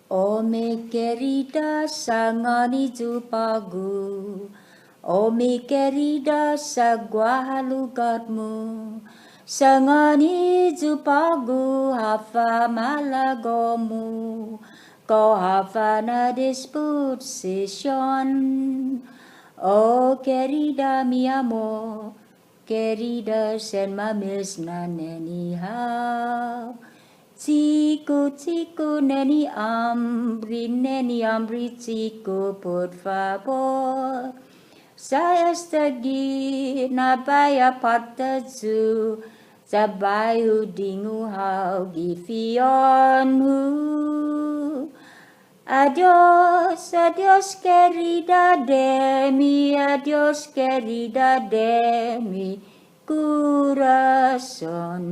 Oh mi querida, sangani jupagu. Oh mi querida, sa lugarmu. Sangani jupagu, hafa malagomu. Kau hafa na disposition. Oh querida, mi amor. Querida, send my miss none anyhow. Chico, neni ambri, chico, por favor. Saya stagi na baya pataju, zabayu dingu hau gifionu. Adios, adios querida de mi corazón.